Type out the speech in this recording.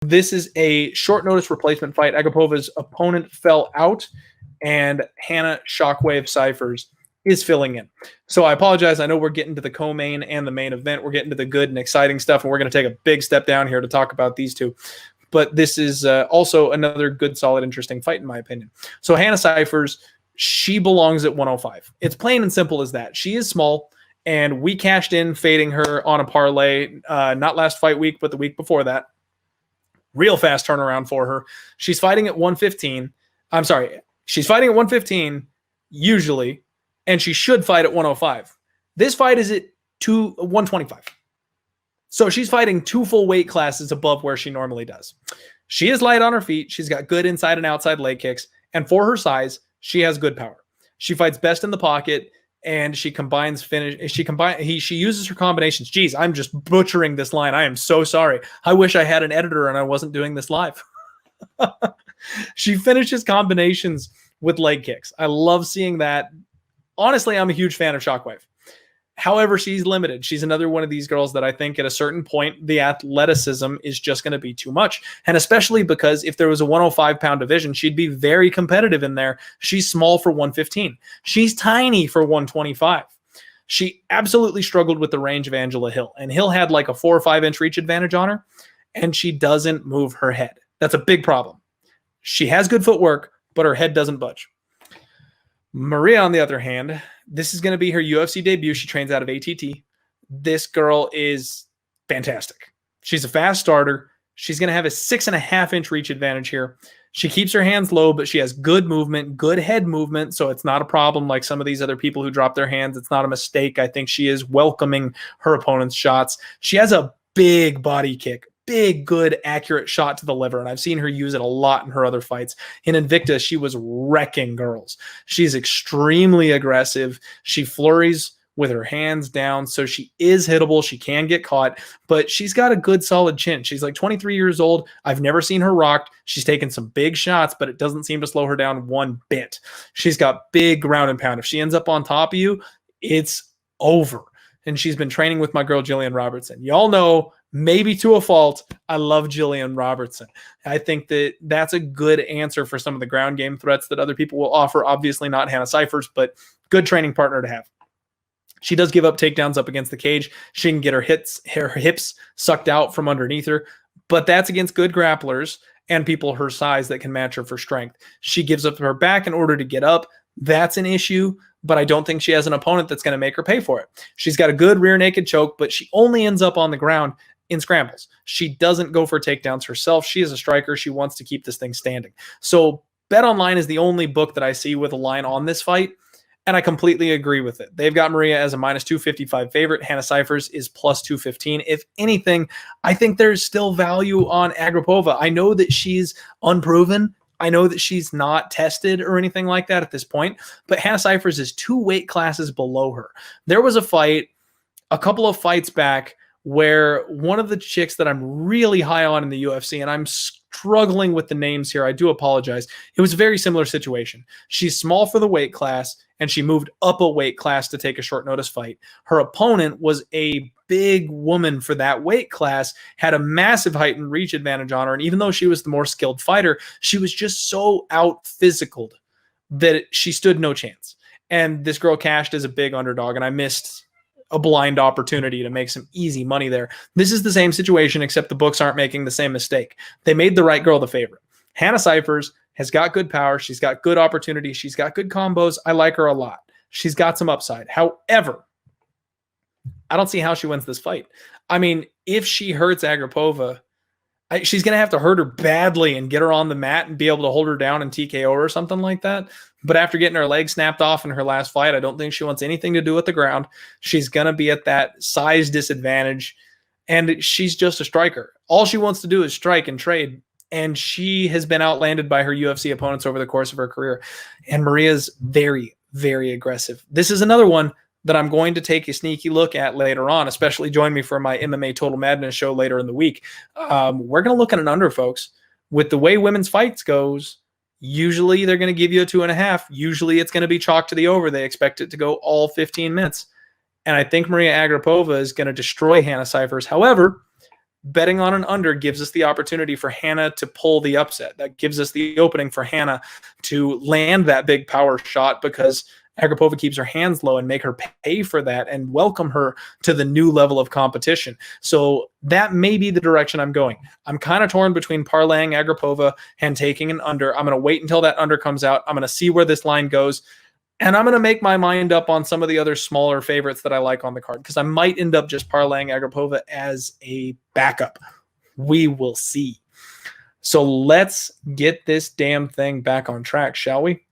This is a short notice replacement fight. Agapova's opponent fell out, and Hanna Shockwave Cifers is filling in. So I apologize. I know we're getting to the co-main and the main event. We're getting to the good and exciting stuff, and we're going to take a big step down here to talk about these two. But this is also another good, solid, interesting fight, in my opinion. So Hanna Cifers, she belongs at 105. It's plain and simple as that. She is small, and we cashed in fading her on a parlay, not last fight week, but the week before that. Real fast turnaround for her. She's fighting at 115. I'm sorry. She's fighting at 115 usually, and she should fight at 105. This fight is at 125. So she's fighting 2 full weight classes above where she normally does. She is light on her feet. She's got good inside and outside leg kicks. And for her size, she has good power. She fights best in the pocket, and she combines finish. She uses her combinations. Geez, I'm just butchering this line. I am so sorry. I wish I had an editor and I wasn't doing this live. She finishes combinations with leg kicks. I love seeing that. Honestly, I'm a huge fan of Shockwave. However, she's limited. She's another one of these girls that I think at a certain point, the athleticism is just going to be too much. And especially because if there was a 105-pound division, she'd be very competitive in there. She's small for 115. She's tiny for 125. She absolutely struggled with the range of Angela Hill. And Hill had like a 4 or 5 inch reach advantage on her, and she doesn't move her head. That's a big problem. She has good footwork, but her head doesn't budge. Mariya, on the other hand, this is going to be her UFC debut. She trains out of ATT. This girl is fantastic. She's a fast starter. She's going to have a 6.5 inch reach advantage here. She keeps her hands low, but she has good movement, good head movement, so it's not a problem like some of these other people who drop their hands. It's not a mistake. I think she is welcoming her opponent's shots. She has a big body kick. Big, good, accurate shot to the liver, and I've seen her use it a lot in her other fights. In Invicta, she was wrecking girls. She's extremely aggressive. She flurries with her hands down, so she is hittable. She can get caught, but she's got a good, solid chin. She's like 23 years old. I've never seen her rocked. She's taken some big shots, but it doesn't seem to slow her down one bit. She's got big ground and pound. If she ends up on top of you, it's over. And she's been training with my girl, Jillian Robertson. Y'all know, maybe to a fault, I love Jillian Robertson. I think that that's a good answer for some of the ground game threats that other people will offer. Obviously not Hanna Cifers, but good training partner to have. She does give up takedowns up against the cage. She can get her hips sucked out from underneath her, but that's against good grapplers and people her size that can match her for strength. She gives up her back in order to get up. That's an issue, but I don't think she has an opponent that's going to make her pay for it. She's got a good rear naked choke, but she only ends up on the ground in scrambles. She doesn't go for takedowns herself. She is a striker. She wants to keep this thing standing. So BetOnline is the only book that I see with a line on this fight, and I completely agree with it. They've got Mariya as a -255 favorite. Hanna Cifers is +215. If anything, I think there's still value on Agapova. I know that she's unproven. I know that she's not tested or anything like that at this point, but Hanna Cifers is 2 weight classes below her. There was a fight a couple of fights back where one of the chicks that I'm really high on in the UFC, and I'm struggling with the names here, I do apologize. It was a very similar situation. She's small for the weight class, and she moved up a weight class to take a short notice fight. Her opponent was a big woman for that weight class, had a massive height and reach advantage on her, and even though she was the more skilled fighter, she was just so out-physicaled that she stood no chance. And this girl cashed as a big underdog, and I missed a blind opportunity to make some easy money there. This is the same situation, except the books aren't making the same mistake. They made the right girl the favorite. Hanna Cifers has got good power. She's got good opportunity. She's got good combos. I like her a lot. She's got some upside. However, I don't see how she wins this fight. I mean, if she hurts Agapova, she's going to have to hurt her badly and get her on the mat and be able to hold her down and TKO her or something like that. But after getting her leg snapped off in her last fight, I don't think she wants anything to do with the ground. She's going to be at that size disadvantage, and she's just a striker. All she wants to do is strike and trade, and she has been outlanded by her UFC opponents over the course of her career. And Mariya's very, very aggressive. This is another one that I'm going to take a sneaky look at later on, especially join me for my MMA Total Madness show later in the week. We're going to look at an under, folks. With the way women's fights goes, usually they're going to give you a 2.5. Usually it's going to be chalk to the over. They expect it to go all 15 minutes. And I think Mariya Agopova is going to destroy Hanna Cifers. However, betting on an under gives us the opportunity for Hanna to pull the upset. That gives us the opening for Hanna to land that big power shot, because Agapova keeps her hands low, and make her pay for that and welcome her to the new level of competition. So that may be the direction I'm going. I'm kind of torn between parlaying Agapova and taking an under. I'm going to wait until that under comes out. I'm going to see where this line goes. And I'm going to make my mind up on some of the other smaller favorites that I like on the card, because I might end up just parlaying Agapova as a backup. We will see. So let's get this damn thing back on track, shall we?